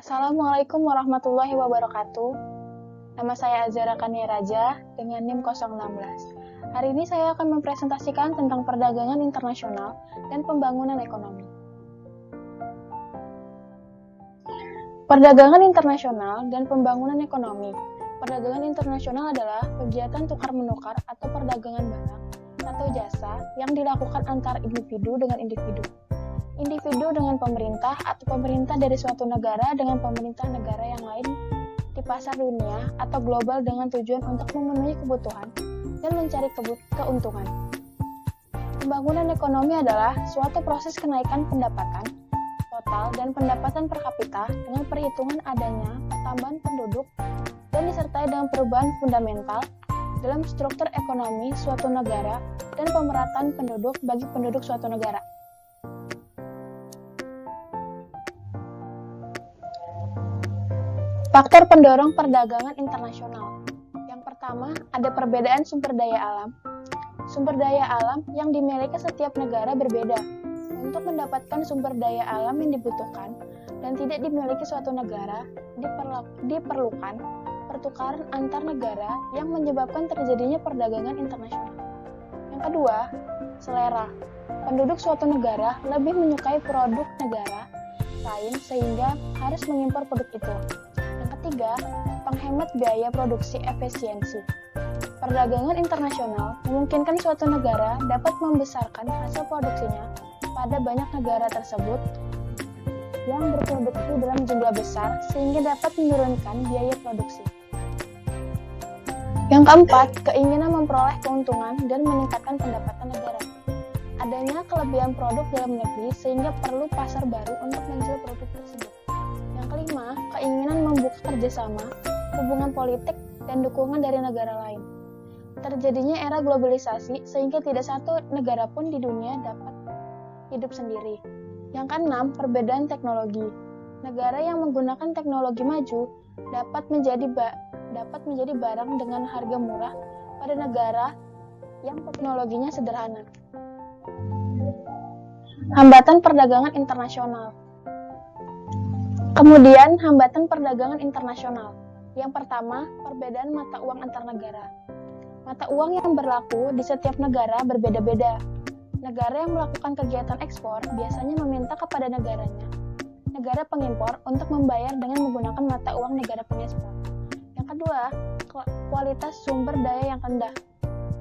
Assalamualaikum warahmatullahi wabarakatuh. Nama saya Azara Kania Raja dengan NIM 016. Hari ini saya akan mempresentasikan tentang perdagangan internasional dan pembangunan ekonomi. Perdagangan internasional dan pembangunan ekonomi. Perdagangan internasional adalah kegiatan tukar-menukar atau perdagangan barang atau jasa yang dilakukan antar individu dengan individu. Individu dengan pemerintah atau pemerintah dari suatu negara dengan pemerintah negara yang lain di pasar dunia atau global dengan tujuan untuk memenuhi kebutuhan dan mencari keuntungan. Pembangunan ekonomi adalah suatu proses kenaikan pendapatan total dan pendapatan per kapita dengan perhitungan adanya tambahan penduduk dan disertai dengan perubahan fundamental dalam struktur ekonomi suatu negara dan pemerataan penduduk bagi penduduk suatu negara. Faktor pendorong perdagangan internasional. Yang pertama, ada perbedaan sumber daya alam. Sumber daya alam yang dimiliki setiap negara berbeda. Untuk mendapatkan sumber daya alam yang dibutuhkan dan tidak dimiliki suatu negara, diperlukan pertukaran antar negara yang menyebabkan terjadinya perdagangan internasional. Yang kedua, selera. Penduduk suatu negara lebih menyukai produk negara lain sehingga harus mengimpor produk itu. Ketiga, penghemat biaya produksi efisiensi. Perdagangan internasional memungkinkan suatu negara dapat membesarkan hasil produksinya pada banyak negara tersebut yang berproduksi dalam jumlah besar sehingga dapat menurunkan biaya produksi. Yang keempat, keinginan memperoleh keuntungan dan meningkatkan pendapatan negara. Adanya kelebihan produk dalam negeri sehingga perlu pasar baru untuk menjual produk tersebut. Yang kelima, keinginan membuka kerjasama, hubungan politik, dan dukungan dari negara lain. Terjadinya era globalisasi sehingga tidak satu negara pun di dunia dapat hidup sendiri. Yang keenam, perbedaan teknologi. Negara yang menggunakan teknologi maju dapat menjadi barang dengan harga murah pada negara yang teknologinya sederhana. Hambatan perdagangan internasional. Kemudian, hambatan perdagangan internasional. Yang pertama, perbedaan mata uang antar negara. Mata uang yang berlaku di setiap negara berbeda-beda. Negara yang melakukan kegiatan ekspor biasanya meminta kepada negara pengimpor untuk membayar dengan menggunakan mata uang negara pengekspor. Yang kedua, kualitas sumber daya yang rendah.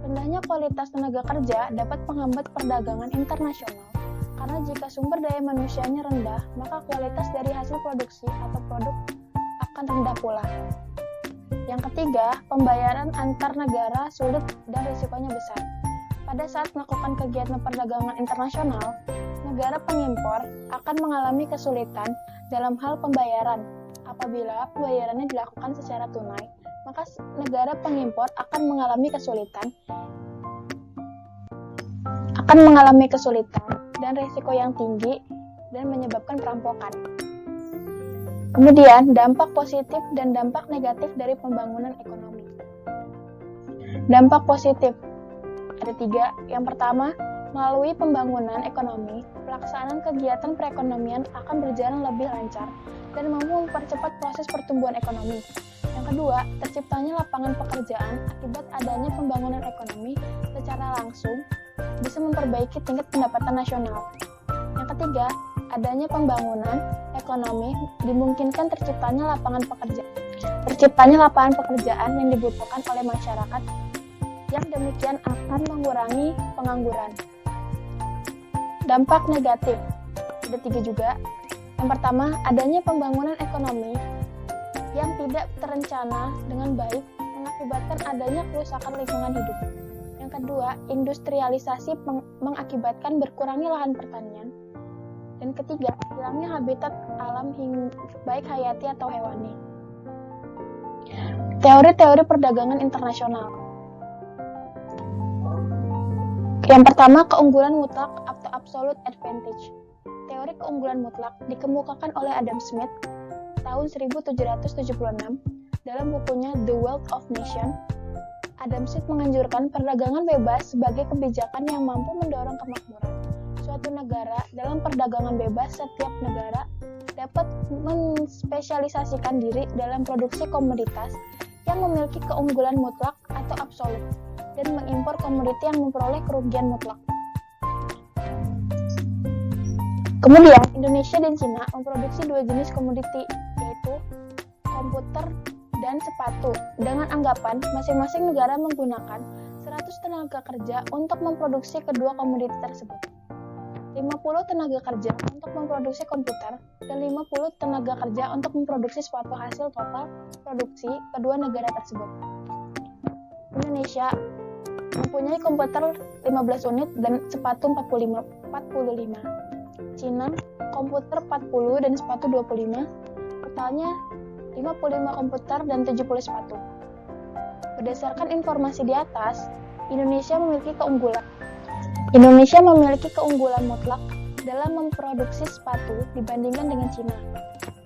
Rendahnya kualitas tenaga kerja dapat menghambat perdagangan internasional. Karena jika sumber daya manusianya rendah, maka kualitas dari hasil produksi atau produk akan rendah pula. Yang ketiga, pembayaran antar negara sulit dan risikonya besar. Pada saat melakukan kegiatan perdagangan internasional, negara pengimpor akan mengalami kesulitan dalam hal pembayaran. Apabila pembayarannya dilakukan secara tunai, maka negara pengimpor akan mengalami kesulitan dan risiko yang tinggi dan menyebabkan perampokan. Kemudian, dampak positif dan dampak negatif dari pembangunan ekonomi. Dampak positif ada 3. Yang pertama, melalui pembangunan ekonomi, pelaksanaan kegiatan perekonomian akan berjalan lebih lancar dan mampu mempercepat proses pertumbuhan ekonomi. Yang kedua, terciptanya lapangan pekerjaan akibat adanya pembangunan ekonomi secara langsung bisa memperbaiki tingkat pendapatan nasional. Yang ketiga, adanya pembangunan ekonomi dimungkinkan terciptanya lapangan pekerjaan yang dibutuhkan oleh masyarakat yang demikian akan mengurangi pengangguran. Dampak negatif ada 3 juga. Yang pertama, adanya pembangunan ekonomi yang tidak terencana dengan baik mengakibatkan adanya kerusakan lingkungan hidup. Yang kedua, industrialisasi mengakibatkan berkurangnya lahan pertanian. Dan ketiga, hilangnya habitat alam baik hayati atau hewani. Teori-teori perdagangan internasional. Yang pertama, keunggulan mutlak atau absolute advantage. Teori keunggulan mutlak dikemukakan oleh Adam Smith tahun 1776 dalam bukunya The Wealth of Nations. Adam Smith menganjurkan perdagangan bebas sebagai kebijakan yang mampu mendorong kemakmuran suatu negara. Dalam perdagangan bebas, setiap negara dapat menspesialisasikan diri dalam produksi komoditas yang memiliki keunggulan mutlak atau absolut, dan mengimpor komoditi yang memperoleh kerugian mutlak. Kemudian, Indonesia dan Cina memproduksi dua jenis komoditi, yaitu komputer dan sepatu, dengan anggapan masing-masing negara menggunakan 100 tenaga kerja untuk memproduksi kedua komoditi tersebut. 50 tenaga kerja untuk memproduksi komputer dan 50 tenaga kerja untuk memproduksi sepatu hasil total produksi kedua negara tersebut. Indonesia mempunyai komputer 15 unit dan sepatu 45. Cina komputer 40 dan sepatu 25. Totalnya 55 komputer dan 70 sepatu. Berdasarkan informasi di atas, Indonesia memiliki keunggulan mutlak dalam memproduksi sepatu dibandingkan dengan Cina.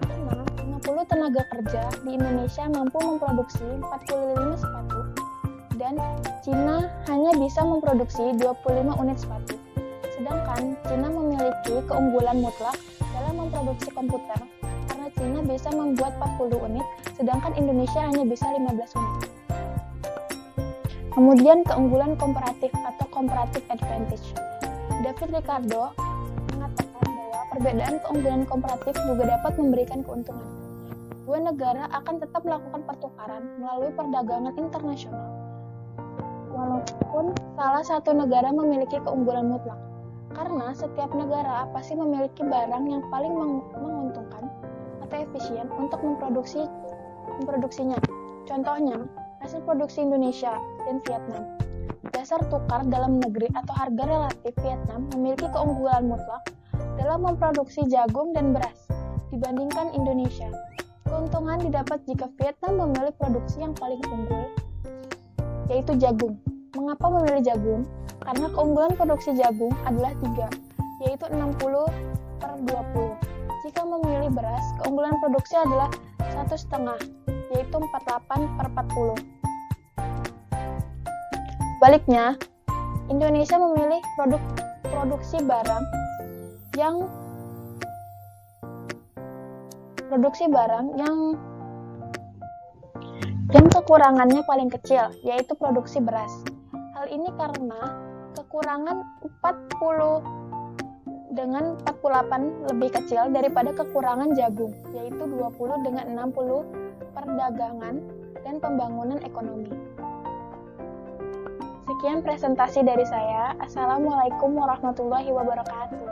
Karena 50 tenaga kerja di Indonesia mampu memproduksi 45 sepatu, dan Cina hanya bisa memproduksi 25 unit sepatu. Sedangkan Cina memiliki keunggulan mutlak dalam memproduksi komputer, karena Cina bisa membuat 40 unit, sedangkan Indonesia hanya bisa 15 unit. Kemudian keunggulan komparatif atau comparative advantage. David Ricardo mengatakan bahwa perbedaan keunggulan komparatif juga dapat memberikan keuntungan. Dua negara akan tetap melakukan pertukaran melalui perdagangan internasional, walaupun salah satu negara memiliki keunggulan mutlak, karena setiap negara pasti memiliki barang yang paling menguntungkan atau efisien untuk memproduksinya. Contohnya, hasil produksi Indonesia dan Vietnam. Dasar tukar dalam negeri atau harga relatif Vietnam memiliki keunggulan mutlak dalam memproduksi jagung dan beras dibandingkan Indonesia. Keuntungan didapat jika Vietnam memilih produksi yang paling unggul, yaitu jagung. Mengapa memilih jagung? Karena keunggulan produksi jagung adalah 3, yaitu 60/20. Jika memilih beras, keunggulan produksi adalah 1,5, yaitu 48/40. Baliknya, Indonesia memilih produksi barang yang kekurangannya paling kecil, yaitu produksi beras. Hal ini karena kekurangan 40 dengan 48 lebih kecil daripada kekurangan jagung, yaitu 20 dengan 60 perdagangan dan pembangunan ekonomi. Sekian presentasi dari saya. Assalamualaikum warahmatullahi wabarakatuh.